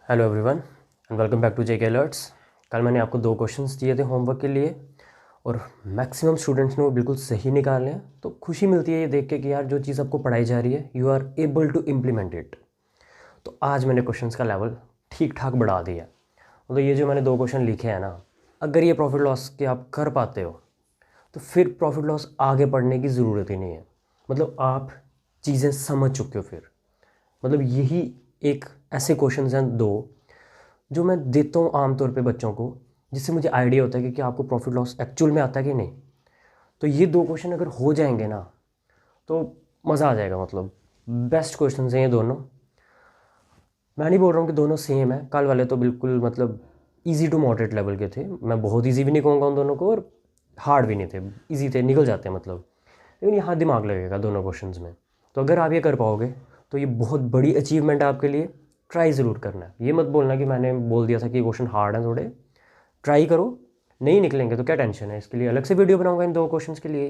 Hello everyone and welcome back to JK alerts. कल मैंने आपको 2 क्वेश्चंस दिए थे होमवर्क के लिए और मैक्सिमम स्टूडेंट्स ने वो बिल्कुल सही निकाले हैं। तो खुशी मिलती है ये देख के कि यार जो चीज़ आपको पढ़ाई जा रही है you are able to implement it. तो आज मैंने क्वेश्चंस का लेवल ठीक ठाक बढ़ा दिया। तो ये जो मैंने 2 क्वेश्चन लिखे हैं ना, अगर ये प्रॉफिट लॉस के आप कर पाते हो तो फिर प्रॉफिट लॉस आगे पढ़ने की ज़रूरत ही नहीं है। मतलब आप चीज़ें समझ चुके हो फिर। मतलब यही एक ऐसे क्वेश्चंस हैं 2 जो मैं देता हूँ आमतौर पे बच्चों को, जिससे मुझे आइडिया होता है कि आपको प्रॉफिट लॉस एक्चुअल में आता है कि नहीं। तो ये 2 क्वेश्चन अगर हो जाएंगे ना तो मज़ा आ जाएगा। मतलब बेस्ट क्वेश्चन हैं ये दोनों। मैं नहीं बोल रहा हूँ कि दोनों सेम है, कल वाले तो बिल्कुल मतलब ईजी टू मॉडरेट लेवल के थे। मैं बहुत ईजी भी नहीं कहूँगा उन दोनों को और हार्ड भी नहीं थे, ईजी थे, निकल जाते हैं मतलब। लेकिन यहाँ दिमाग लगेगा दोनों क्वेश्चंस में। तो अगर आप ये कर पाओगे तो ये बहुत बड़ी अचीवमेंट है आपके लिए। ट्राई ज़रूर करना है, ये मत बोलना कि मैंने बोल दिया था कि क्वेश्चन हार्ड हैं थोड़े। ट्राई करो, नहीं निकलेंगे तो क्या टेंशन है, इसके लिए अलग से वीडियो बनाऊंगा इन 2 क्वेश्चंस के लिए।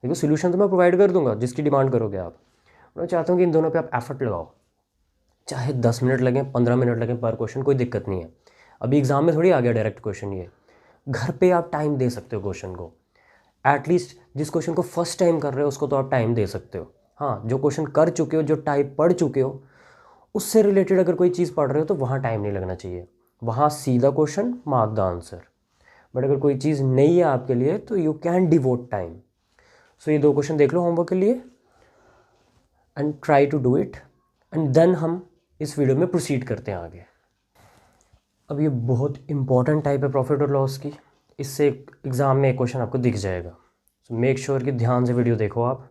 देखो सोल्यूशन तो मैं प्रोवाइड कर दूंगा जिसकी डिमांड करोगे आप। मैं चाहता हूँ कि इन दोनों पे आप एफर्ट लगाओ, चाहे 10 मिनट लगें 15 मिनट लगें पर क्वेश्चन, कोई दिक्कत नहीं है। अभी एग्जाम में थोड़ी आ गया डायरेक्ट क्वेश्चन, ये घर पे आप टाइम दे सकते हो क्वेश्चन को। एटलीस्ट जिस क्वेश्चन को फर्स्ट टाइम कर रहे हो उसको तो आप टाइम दे सकते हो। हाँ, जो क्वेश्चन कर चुके हो, जो टाइप पढ़ चुके हो, उससे रिलेटेड अगर कोई चीज़ पढ़ रहे हो तो वहाँ टाइम नहीं लगना चाहिए। वहाँ सीधा question, mark the answer. But अगर कोई चीज़ नहीं है आपके लिए तो you can devote time. So ये 2 क्वेश्चन देख लो होमवर्क के लिए and try to do it, and then हम इस वीडियो में प्रोसीड करते हैं आगे। अब ये बहुत इंपॉर्टेंट टाइप है प्रॉफिट और लॉस की, इससे एग्ज़ाम में एक क्वेश्चन आपको दिख जाएगा। सो मेक श्योर कि ध्यान से वीडियो देखो आप,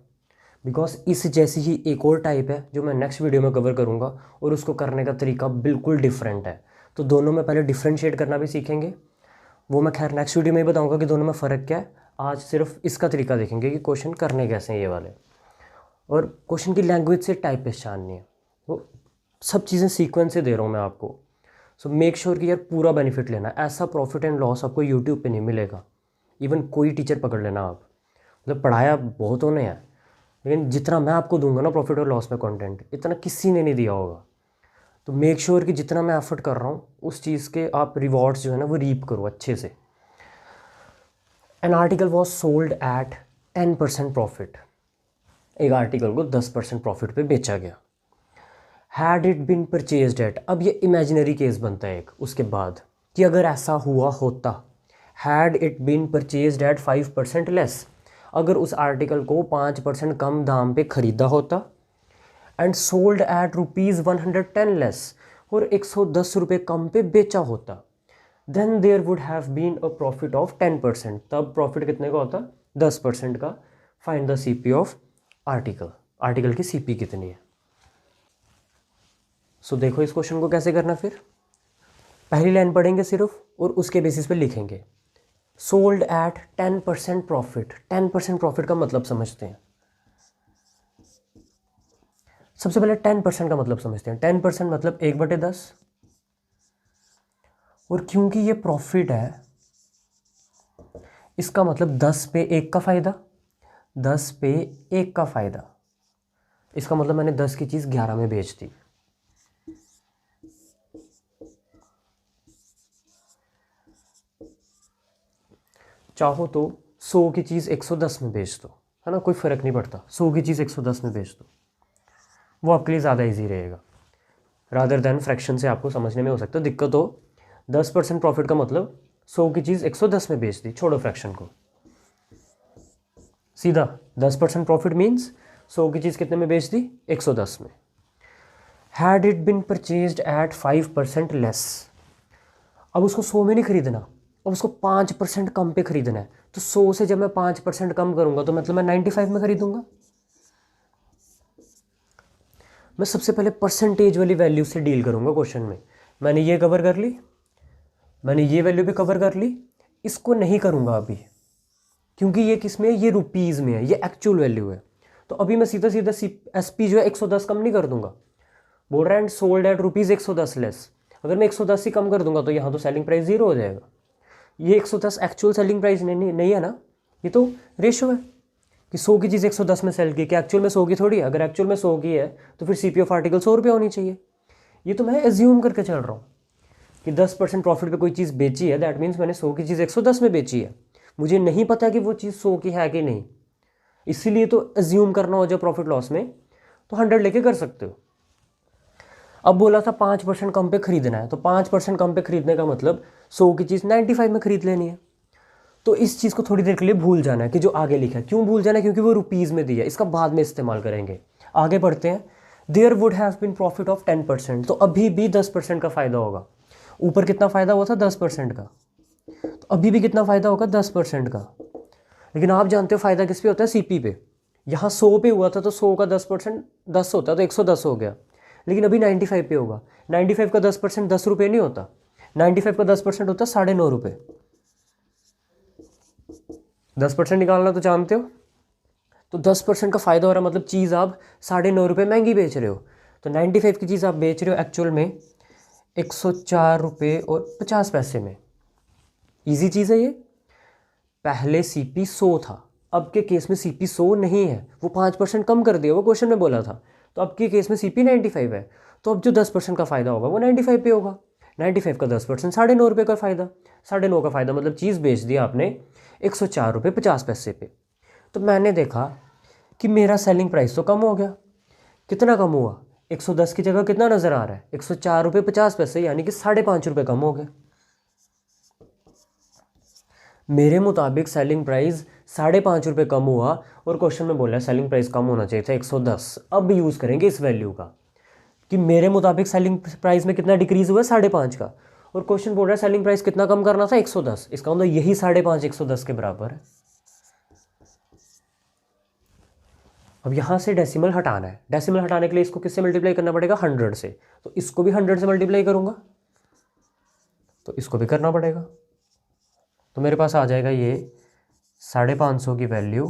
बिकॉज इस जैसी ही एक और टाइप है जो मैं नेक्स्ट वीडियो में कवर करूँगा और उसको करने का तरीका बिल्कुल डिफरेंट है। तो दोनों में पहले डिफ्रेंशिएट करना भी सीखेंगे, वो मैं खैर नेक्स्ट वीडियो में ही बताऊँगा कि दोनों में फ़र्क क्या है। आज सिर्फ इसका तरीका देखेंगे कि क्वेश्चन करने कैसे हैं ये वाले, और क्वेश्चन की लैंग्वेज से टाइप पहचाननी है। वो सब चीज़ें सीक्वेंस से दे रहा हूँ मैं आपको। सो मेक श्योर कि यार पूरा बेनिफिट लेना। ऐसा प्रॉफिट एंड लॉस आपको यूट्यूब पे नहीं मिलेगा। इवन कोई टीचर पकड़ लेना आप, मतलब पढ़ाया बहुतों ने है, लेकिन जितना मैं आपको दूंगा ना प्रॉफिट और लॉस में कंटेंट, इतना किसी ने नहीं दिया होगा। तो मेक श्योर कि जितना मैं एफर्ट कर रहा हूँ उस चीज़ के आप रिवॉर्ड्स जो है ना वो रीप करो अच्छे से। An article was sold at 10% profit. एक आर्टिकल को 10% प्रॉफिट पे बेचा गया। Had it been purchased at, अब ये इमेजिनरी केस बनता है एक उसके बाद, कि अगर ऐसा हुआ होता। Had it been purchased at 5% less, अगर उस आर्टिकल को 5% कम दाम पे ख़रीदा होता। एंड सोल्ड एट ₹110 लेस, और 110 रुपये कम पे बेचा होता। Then there would have been a profit of 10%, तब प्रॉफिट कितने का होता? 10% का। Find the CP of article, article की सीपी कितनी है। सो देखो इस क्वेश्चन को कैसे करना। फिर पहली लाइन पढ़ेंगे सिर्फ और उसके बेसिस पे लिखेंगे। सोल्ड एट 10% प्रॉफिट, 10% प्रॉफिट का मतलब समझते हैं। सबसे पहले 10% का मतलब समझते हैं। 10% मतलब 1/10, और क्योंकि ये प्रॉफिट है इसका मतलब 10 पे 1 का फ़ायदा, 10 पे 1 का फ़ायदा। इसका मतलब मैंने 10 की चीज़ 11 में बेच दी। चाहो तो 100 की चीज़ 110 में बेच दो, है ना, कोई फ़र्क नहीं पड़ता। 100 की चीज़ 110 में बेच दो, वो आपके लिए ज़्यादा इजी रहेगा रादर देन फ्रैक्शन से आपको समझने में हो सकता है दिक्कत हो। 10% प्रॉफिट का मतलब 100 की चीज़ 110 में बेच दी, छोड़ो फ्रैक्शन को, सीधा 10% प्रॉफिट मीन्स 100 की चीज़ कितने में बेच दी? 110 में। Had it been purchased at 5% less, अब उसको 100 में नहीं खरीदना, अब उसको 5% कम पे खरीदना है। तो 100 से जब मैं 5% कम करूंगा तो मतलब मैं 95 में खरीदूंगा। मैं सबसे पहले परसेंटेज वाली वैल्यू से डील करूंगा क्वेश्चन में। मैंने ये कवर कर ली, मैंने ये वैल्यू भी कवर कर ली, इसको नहीं करूंगा अभी क्योंकि ये किस में है? ये रुपीज़ में है, ये एक्चुअल वैल्यू है। तो अभी मैं सीधा सीधा SP जो है 110 कम नहीं कर दूंगा। बोल रहा है एंड सोल्ड एट ₹110 लेस, अगर मैं 110 ही कम कर दूंगा तो यहाँ तो सेलिंग प्राइस 0 हो जाएगा। ये 110 एक्चुअल सेलिंग प्राइस नहीं है ना, ये तो रेशो है कि 100 की चीज़ 110 में सेल की, क्या एक्चुअल में 100 की थोड़ी है। अगर एक्चुअल में 100 की है तो फिर CP ऑफ आर्टिकल 100 रुपये होनी चाहिए। ये तो मैं एज्यूम करके चल रहा हूँ, कि 10% प्रॉफिट पे कोई चीज़ बेची है, दैट मीन्स मैंने 100 की चीज़ 110 में बेची है। मुझे नहीं पता कि वो चीज़ 100 की है कि नहीं, इसीलिए तो एज्यूम करना हो जब प्रॉफिट लॉस में तो 100 लेके कर सकते हो। अब बोला था 5% कम पे खरीदना है, तो 5% कम पे खरीदने का मतलब 100 की चीज़ 95 में खरीद लेनी है। तो इस चीज़ को थोड़ी देर के लिए भूल जाना है कि जो आगे लिखा है। क्यों भूल जाना है? क्योंकि वो रुपीज़ में दिया है, इसका बाद में इस्तेमाल करेंगे। आगे बढ़ते हैं। There would have been profit of 10%, तो अभी भी 10% का फ़ायदा होगा। ऊपर कितना फ़ायदा हुआ था? 10% का। तो अभी भी कितना फ़ायदा होगा? 10% का। लेकिन आप जानते हो फ़ायदा किस पे होता है? सीपी पे। यहाँ 100 पे हुआ था तो 100 का 10% 10 होता है, तो 110 हो गया। लेकिन अभी 95 पे होगा। 95 का 10% 10 रुपये नहीं होता, 95 का 10% होता है 9.5 रुपये। 10% निकालना तो जानते हो। तो 10% का फ़ायदा हो रहा है, मतलब चीज़ आप 9.5 रुपये महंगी बेच रहे हो। तो 95 की चीज़ आप बेच रहे हो एक्चुअल में 104 रुपये और 50 पैसे में। ईजी चीज़ है ये। पहले सीपी 100 था, अब के केस में सीपी 100 नहीं है, वो 5% कम कर दिया, वो क्वेश्चन में बोला था। तो अब के केस में सीपी 95 है, तो अब जो 10% का फ़ायदा होगा वो 95 पे होगा। 95 का 10% 9.5 रुपये का फ़ायदा। 9.5 का फ़ायदा मतलब चीज़ बेच दी आपने 104 रुपये 50 पैसे पे। तो मैंने देखा कि मेरा सेलिंग प्राइस तो कम हो गया। कितना कम हुआ? 110 की जगह कितना नज़र आ रहा है? 104 रुपये 50 पैसे, यानी कि 5.5 रुपये कम हो गए। मेरे मुताबिक सेलिंग प्राइस 5.5 रुपये कम हुआ, और क्वेश्चन में बोला है सेलिंग प्राइस कम होना चाहिए था 110। अब यूज़ करेंगे इस वैल्यू का कि मेरे मुताबिक सेलिंग प्राइस में कितना डिक्रीज़ हुआ? 5.5 का, और क्वेश्चन बोल रहा है सेलिंग प्राइस कितना कम करना था? 110। इसका मतलब यही 5.5 110 के बराबर है। अब यहाँ से डेसिमल हटाना है। डेसिमल हटाने के लिए इसको किससे मल्टीप्लाई करना पड़ेगा? 100 से। तो इसको भी 100 से मल्टीप्लाई करूँगा, तो इसको भी करना पड़ेगा। तो मेरे पास आ जाएगा ये 550 की वैल्यू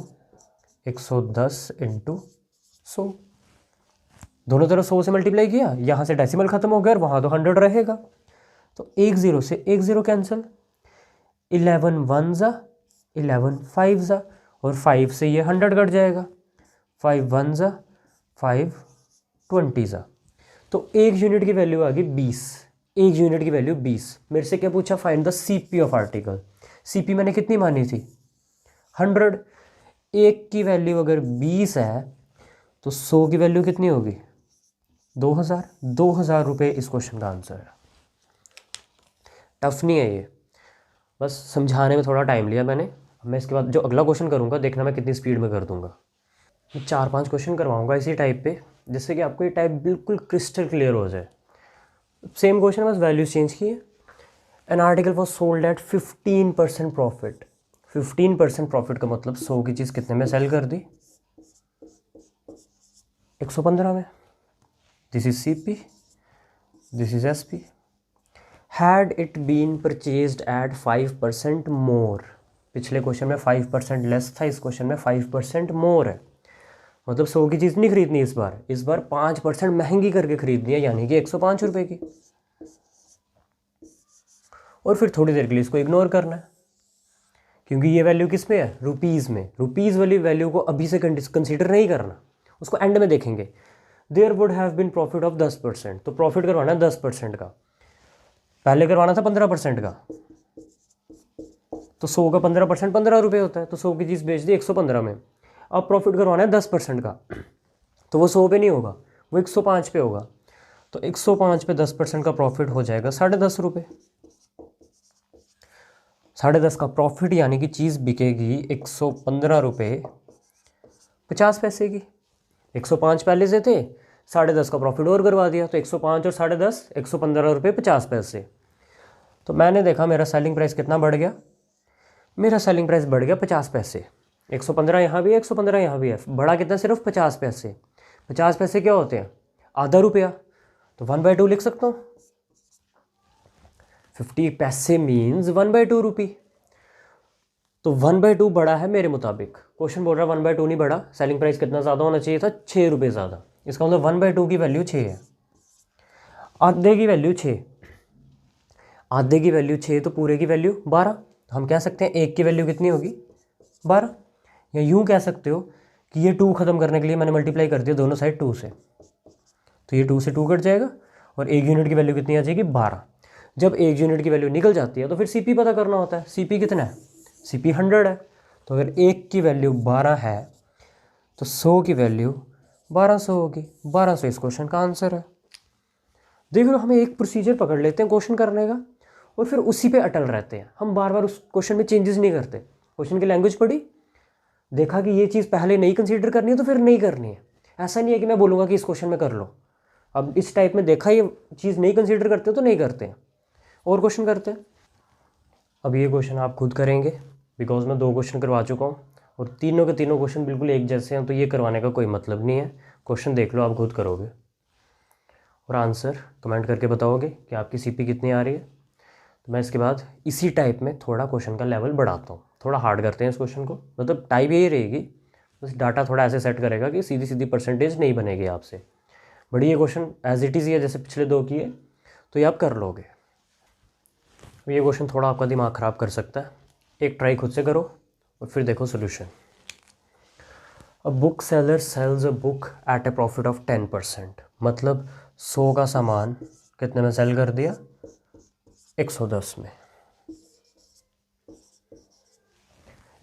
110 इंटू 100। दोनों तरफ 100 से मल्टीप्लाई किया, यहाँ से डेसिमल खत्म हो गया और वहाँ तो 100 रहेगा। तो 1 0 से 1 0 कैंसिल, 11 1 ज़ा 11 5 ज़ा, और 5 से ये 100 कट जाएगा। 5 1 ज़ा 5 20 ज़ा। तो 1 यूनिट की वैल्यू आ गई 20। 1 यूनिट की वैल्यू 20। मेरे से क्या पूछा? Find the CP of article. CP मैंने कितनी मानी थी? 100। 1 की वैल्यू अगर 20 है तो 100 की वैल्यू कितनी होगी? 2000। 2000 रुपये इस क्वेश्चन का आंसर है। टफ नहीं है ये, बस समझाने में थोड़ा टाइम लिया मैंने। मैं इसके बाद जो अगला क्वेश्चन करूँगा देखना मैं कितनी स्पीड में कर दूँगा। मैं 4-5 क्वेश्चन करवाऊँगा इसी टाइप पे, जिससे कि आपको ये टाइप बिल्कुल क्रिस्टल क्लियर हो जाए। सेम क्वेश्चन, बस वैल्यूज चेंज की है। N article was sold eight 15% profit. 15% profit का मतलब 100 की चीज़ कितने में सेल कर दी? 115 में। This is CP, this is SP। Had it been purchased at 5% more. पिछले क्वेश्चन में 5% लेस था, इस क्वेश्चन में 5% मोर है। मतलब 100 की चीज़ नहीं खरीदनी इस बार 5% महंगी करके खरीदनी है, यानी कि 105 रुपये की। और फिर थोड़ी देर के लिए इसको इग्नोर करना है, क्योंकि ये वैल्यू किस में है? रुपीज़ में। रुपीज़ वाली वैल्यू को अभी से कंसीडर नहीं करना, उसको एंड में देखेंगे। There would have been profit of 10%, तो प्रॉफिट करवाना है 10% का। पहले करवाना था 15% का, तो 100 का 15% 15 रुपये होता है, तो 100 की चीज़ बेच दी 115 में। अब प्रॉफिट करवाना है 10% का, तो वो 100 पे नहीं होगा, वो 105 पे होगा। तो 105 पे 10% का प्रॉफिट हो जाएगा 10.5 रुपये। 10.5 का प्रॉफिट, यानी कि चीज़ बिकेगी 115 रुपये 50 पैसे की। 105 पहले से थे, 10.5 का प्रॉफिट और करवा दिया, तो 105 और 10.5 115 रुपये 50 पैसे। तो मैंने देखा मेरा सेलिंग प्राइस कितना बढ़ गया? मेरा सेलिंग प्राइस बढ़ गया 50 पैसे। 115 यहाँ भी है, 115 यहाँ भी है, बढ़ा कितना? सिर्फ 50 पैसे। 50 पैसे क्या होते हैं? आधा रुपया। तो 1/2 लिख सकता हूँ। 50 पैसे मीन्स 1/2 रुपी। तो 1/2 बढ़ा है मेरे मुताबिक। क्वेश्चन बोल रहा है 1/2 नहीं बढ़ा, सेलिंग प्राइस कितना ज़्यादा होना चाहिए था? 6 रुपये ज़्यादा। इसका मतलब 1/2 की वैल्यू 6 है। आधे की वैल्यू 6, आधे की वैल्यू 6, तो पूरे की वैल्यू 12। तो हम कह सकते हैं 1 की वैल्यू कितनी होगी? 12। या यूँ कह सकते हो कि ये 2 ख़त्म करने के लिए मैंने मल्टीप्लाई कर दिया दोनों साइड 2 से, तो ये 2 से 2 कट जाएगा और 1 यूनिट की वैल्यू कितनी आ जाएगी? 12। जब एक यूनिट की वैल्यू निकल जाती है तो फिर CP पता करना होता है। CP कितना है? CP 100 है। तो अगर एक की वैल्यू 12 है तो 100 की वैल्यू 1200 होगी। 1200 इस क्वेश्चन का आंसर है। देख लो, हमें एक प्रोसीजर पकड़ लेते हैं क्वेश्चन करने का और फिर उसी पे अटल रहते हैं। हम बार बार उस क्वेश्चन में चेंजेस नहीं करते। क्वेश्चन की लैंग्वेज पढ़ी, देखा कि ये चीज़ पहले नहीं कंसीडर करनी है तो फिर नहीं करनी है। ऐसा नहीं है कि मैं बोलूँगा कि इस क्वेश्चन में कर लो। अब इस टाइप में देखा ये चीज़ नहीं कंसीडर करते तो नहीं करते हैं, और क्वेश्चन करते हैं। अब ये क्वेश्चन आप खुद करेंगे, बिकॉज मैं 2 क्वेश्चन करवा चुका हूँ और तीनों के तीनों क्वेश्चन बिल्कुल एक जैसे हैं, तो ये करवाने का कोई मतलब नहीं है। क्वेश्चन देख लो, आप खुद करोगे और आंसर कमेंट करके बताओगे कि आपकी CP कितनी आ रही है। तो मैं इसके बाद इसी टाइप में थोड़ा क्वेश्चन का लेवल बढ़ाता हूँ, थोड़ा हार्ड करते हैं इस क्वेश्चन को। मतलब टाइप यही रहेगी, बस डाटा थोड़ा ऐसे सेट करेगा कि सीधी सीधी परसेंटेज नहीं बनेगी आपसे। बट ये क्वेश्चन एज इट इज़ ही है जैसे पिछले 2 किए, तो ये आप कर लोगे। ये क्वेश्चन थोड़ा आपका दिमाग ख़राब कर सकता है, एक ट्राई खुद से करो और फिर देखो solution. A book seller sells a book at a profit of 10%। मतलब 100 का सामान कितने में सेल कर दिया? 110 में।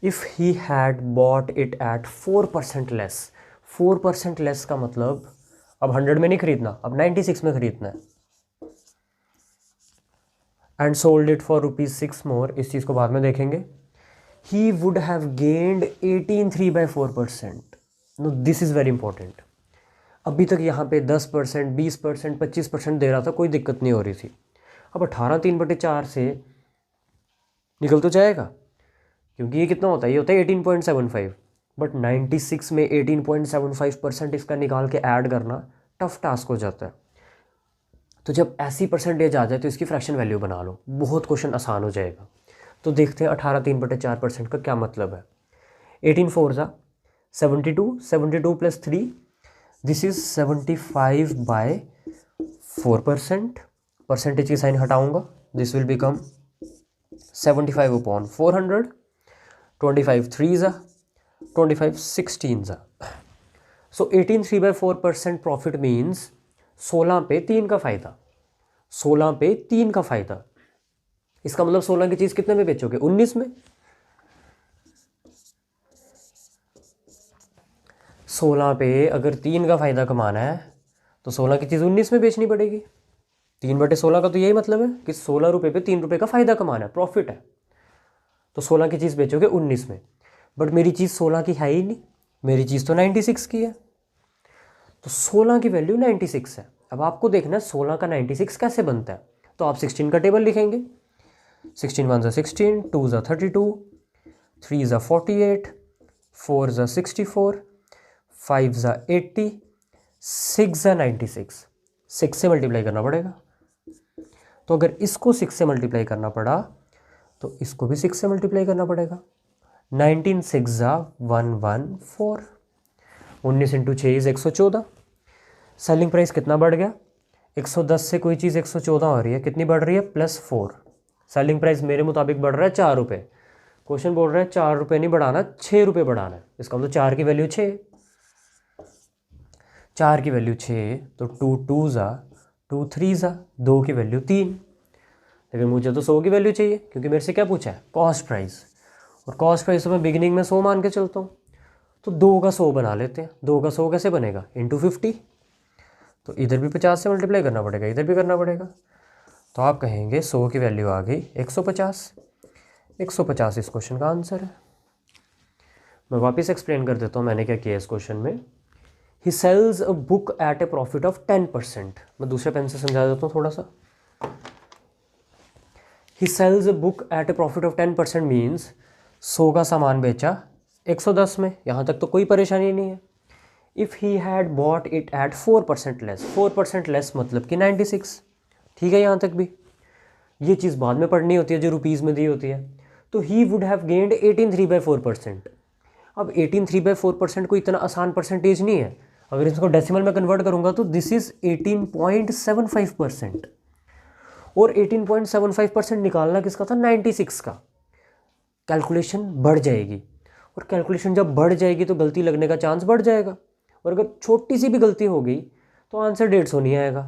If he had bought it eight 4% less. 4% less का मतलब अब 100 में नहीं खरीदना, अब 96 में खरीदना है। And sold it for ₹6 more, इस चीज़ को बाद में देखेंगे। He would have gained 18 3/4%। No, this is very important. अभी तक यहाँ पे 10%, 20%, 25% दे रहा था, कोई दिक्कत नहीं हो रही थी। अब 18 3/4 से निकल तो जाएगा, क्योंकि ये कितना होता है? ये होता है 18.75। बट 96 में 18.75% इसका निकाल के ऐड करना टफ टास्क हो जाता है। तो जब ऐसी परसेंटेज आ जाए तो इसकी फ्रैक्शन वैल्यू बना लो, बहुत क्वेश्चन आसान हो जाएगा। तो देखते हैं 18 3/4% का क्या मतलब है। 18 4 ज़ा 72, 72 + 3, दिस इज 75/4%। परसेंटेज की साइन हटाऊंगा, दिस विल बिकम 75/400। 25 3 ज़ा 25 16 ज़ा। सो 18 3/4% प्रॉफिट मीन्स 16 पे 3 का फ़ायदा। 16 पे 3 का फ़ायदा, इसका मतलब 16 की चीज़ कितने में बेचोगे? 19 में। 16 पे अगर 3 का फ़ायदा कमाना है तो 16 की चीज़ 19 में बेचनी पड़ेगी। 3/16 का तो यही मतलब है कि 16 रुपये पे 3 रुपये का फ़ायदा कमाना है, प्रॉफिट है। तो 16 की चीज़ बेचोगे 19 में। बट मेरी चीज़ 16 की है ही नहीं, मेरी चीज़ तो 96 की है। तो 16 की वैल्यू 96 है। अब आपको देखना है 16 का 96 कैसे बनता है। तो आप 16 का टेबल लिखेंगे। 16 1 ज़ा 16, 2 ज़ा 32, 3 ज़ा 48, 4 ज़ा 64, 5 ज़ा 80, 6 ज़ा 96। 6 से मल्टीप्लाई करना पड़ेगा। तो अगर इसको 6 से मल्टीप्लाई करना पड़ा तो इसको भी 6 से मल्टीप्लाई करना पड़ेगा। 19 6 ज़ा 114, 19 × 6 इज़ 114। सेलिंग प्राइस कितना बढ़ गया? 110 से कोई चीज़ 114 हो रही है, कितनी बढ़ रही है? +4। सेलिंग प्राइस मेरे मुताबिक बढ़ रहा है 4 रुपये। क्वेश्चन बोल रहा है 4 रुपये नहीं बढ़ाना, 6 रुपये बढ़ाना है। इसका मतलब 4 की वैल्यू 6, 4 की वैल्यू 6, तो 2 2 ज़ा 2 3 ज़ा 2 की वैल्यू 3। लेकिन मुझे तो 100 की वैल्यू चाहिए, क्योंकि मेरे से क्या पूछा है? Cost price. और कॉस्ट प्राइस तो मैं बिगिनिंग में 100 मान के चलता हूँ। तो 2 का 100 बना लेते हैं। 2 का 100 कैसे बनेगा? × 50। तो इधर भी 50 से मल्टीप्लाई करना पड़ेगा, इधर भी करना पड़ेगा। तो आप कहेंगे 100 की वैल्यू आ गई 150। 150 इस क्वेश्चन का आंसर है। मैं वापस एक्सप्लेन कर देता हूँ मैंने क्या किया इस क्वेश्चन में। He sells a book at a profit of 10%। मैं दूसरे पेन से समझा देता हूँ थोड़ा सा। He sells a book at a profit of 10% means 100 का सामान बेचा 110 में, यहाँ तक तो कोई परेशानी नहीं है। If he had bought it eight 4% less, 4% less मतलब कि 96। ठीक है, यहाँ तक भी। ये चीज़ बाद में पढ़नी होती है जो रुपीज़ में दी होती है। तो ही वुड हैव गेन्ड 18 3/4%। अब 18 3/4% कोई इतना आसान परसेंटेज नहीं है। अगर इसको डेसिमल में कन्वर्ट करूँगा तो दिस इज़ 18.75%। और 18.75% निकालना किसका था? 96 का। कैलकुलेशन बढ़ जाएगी, और कैलकुलेशन जब बढ़ जाएगी तो गलती लगने का चांस बढ़ जाएगा। और अगर छोटी सी भी गलती हो गई तो आंसर 150 नहीं आएगा।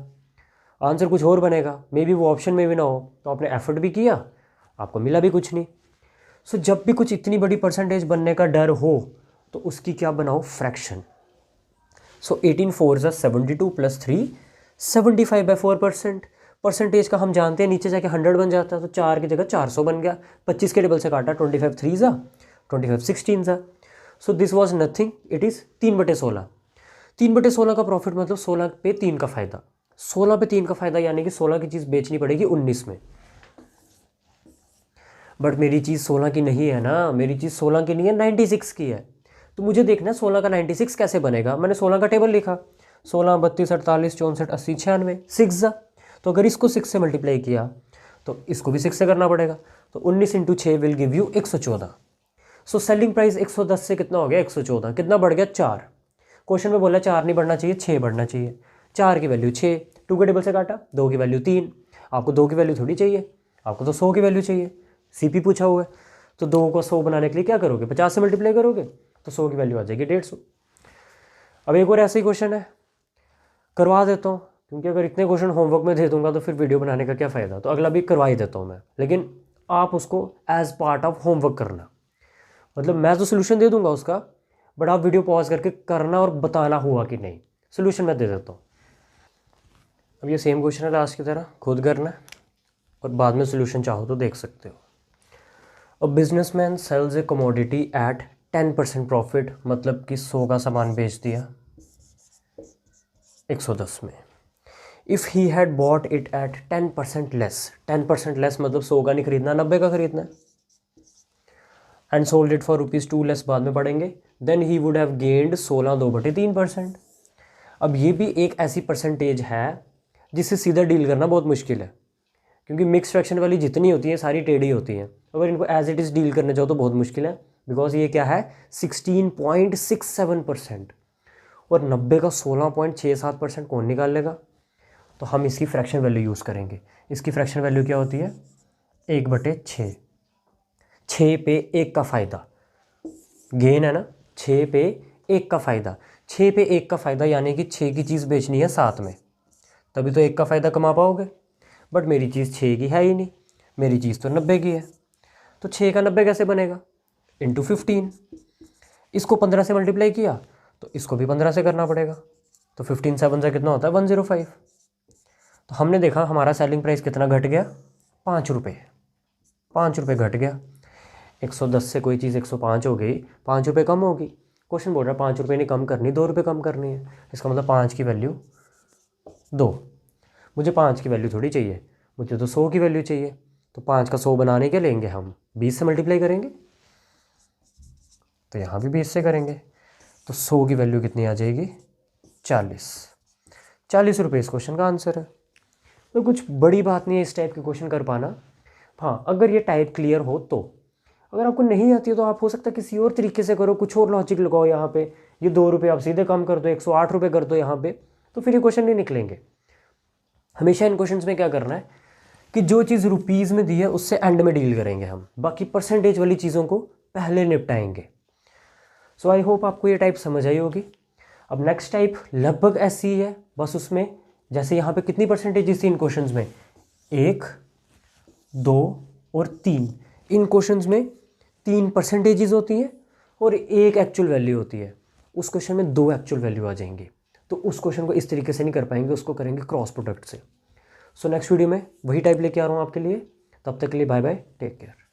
आंसर कुछ और बनेगा, मे बी वो ऑप्शन में भी ना हो, तो आपने एफर्ट भी किया, आपको मिला भी कुछ नहीं। सो जब भी कुछ इतनी बड़ी परसेंटेज बनने का डर हो तो उसकी क्या बनाओ, फ्रैक्शन। सो 18 4 72 प्लस 3 75/4%। परसेंटेज का हम जानते हैं नीचे जाके 100 बन जाता है, तो 4 की जगह 400 बन गया। 25 के टेबल से काटा, 25 3 25 16 so this was nothing, it is 3/16। 3/16 का प्रॉफिट मतलब 16 पे 3 का फ़ायदा। 16 पे 3 का फ़ायदा यानी कि 16 की चीज़ बेचनी पड़ेगी 19 में। बट मेरी चीज़ 16 की नहीं है ना, मेरी चीज़ 16 की नहीं है, 96 की है। तो मुझे देखना है 16 का 96 कैसे बनेगा। मैंने 16 का टेबल लिखा, 16 32 48 64 80 96 6 तो अगर इसको 6 से मल्टीप्लाई किया तो इसको भी 6 से करना पड़ेगा। तो 19 × 6 will give you 114। So selling price 110 से कितना हो गया, 114। कितना बढ़ गया, 4। क्वेश्चन में बोला 4 नहीं बढ़ना चाहिए, 6 बढ़ना चाहिए। 4 की वैल्यू 6, 2 के टेबल से काटा, 2 की वैल्यू 3। आपको 2 की वैल्यू थोड़ी चाहिए, आपको तो 100 की वैल्यू चाहिए। सीपी पूछा हुआ है, तो 2 को 100 बनाने के लिए क्या करोगे, 50 से मल्टीप्लाई करोगे, तो 100 की वैल्यू आ जाएगी 150। अब एक और ऐसा ही क्वेश्चन है, करवा देता हूँ, क्योंकि अगर इतने क्वेश्चन होमवर्क में दे दूंगा तो फिर वीडियो बनाने का क्या फ़ायदा। तो अगला भी करवा ही देता हूँ मैं, लेकिन आप उसको एज पार्ट ऑफ होमवर्क करना। मतलब मैं तो सोल्यूशन दे दूंगा उसका, बट आप वीडियो पॉज करके करना और बताना हुआ कि नहीं। सोल्यूशन मैं दे देता हूँ। अब ये सेम क्वेश्चन है लास्ट की तरह, खुद करना और बाद में सोल्यूशन चाहो तो देख सकते हो। A businessman sells a commodity at 10% profit, मतलब कि 100 का सामान बेच दिया 110 में। If he had bought it at 10% less, 10% less मतलब 100 का नहीं खरीदना, 90 का खरीदना है, and sold it for ₹2 less, बाद में पढ़ेंगे, then he would have gained 16 2/3%। अब ये भी एक ऐसी परसेंटेज है जिससे सीधा डील करना बहुत मुश्किल है, क्योंकि मिक्स फ्रैक्शन वाली जितनी होती हैं सारी टेढ़ी होती हैं। अगर इनको एज इट इज़ डील करने जाओ तो बहुत मुश्किल है, बिकॉज ये क्या है 16.67%, और 90 का 16.67% कौन निकाल लेगा। तो हम इसकी फ्रैक्शन वैल्यू यूज़ करेंगे। इसकी फ्रैक्शन वैल्यू क्या होती है, 1/6। 6 पे 1 का फ़ायदा, गेन है ना, 6 पे 1 का फ़ायदा। 6 पे 1 का फ़ायदा यानी कि 6 की चीज़ बेचनी है 7 में, तभी तो 1 का फ़ायदा कमा पाओगे। बट मेरी चीज़ 6 की है ही नहीं, मेरी चीज़ तो 90 की है। तो 6 का 90 कैसे बनेगा, इंटू 15। इसको 15 से मल्टीप्लाई किया तो इसको भी 15 से करना पड़ेगा, तो 15 7 से कितना होता है 105। तो हमने देखा हमारा सेलिंग प्राइस कितना घट गया, 5 रुपये। 5 रुपये घट गया। 110 से कोई चीज़ 105 हो गई, 5 रुपये कम होगी। क्वेश्चन बोल रहा है 5 रुपये नहीं कम करनी, 2 रुपये कम करनी है। इसका मतलब 5 की वैल्यू 2। मुझे 5 की वैल्यू थोड़ी चाहिए, मुझे तो 100 की वैल्यू चाहिए। तो 5 का 100 बनाने के लेंगे हम 20 से मल्टीप्लाई करेंगे, तो यहाँ भी 20 से करेंगे, तो 100 की वैल्यू कितनी आ जाएगी, 40 रुपये इस क्वेश्चन का आंसर है। तो कुछ बड़ी बात नहीं है इस टाइप के क्वेश्चन कर पाना। हाँ, अगर ये टाइप क्लियर हो तो। अगर आपको नहीं आती है तो आप हो सकता है किसी और तरीके से करो, कुछ और लॉजिक लगाओ यहाँ पे। ये 2 रुपये आप सीधे कम कर दो, 108 रुपये कर दो यहाँ पे, तो फिर ये क्वेश्चन नहीं निकलेंगे। हमेशा इन क्वेश्चंस में क्या करना है कि जो चीज़ रुपीज़ में दी है उससे एंड में डील करेंगे हम, बाकी परसेंटेज वाली चीज़ों को पहले निपटाएंगे। सो आई होप आपको ये टाइप समझ आई होगी। अब नेक्स्ट टाइप लगभग ऐसी ही है, बस उसमें जैसे यहाँ पे कितनी परसेंटेज थी इन क्वेश्चंस में, 1 2 और 3। इन क्वेश्चंस में 3 परसेंटेजेस होती हैं और 1 एक्चुअल वैल्यू होती है। उस क्वेश्चन में 2 एक्चुअल वैल्यू आ जाएंगी। तो उस क्वेश्चन को इस तरीके से नहीं कर पाएंगे, उसको करेंगे क्रॉस प्रोडक्ट से। सो नेक्स्ट वीडियो में वही टाइप लेके आ रहा हूँ आपके लिए। तब तक के लिए बाय बाय, टेक केयर।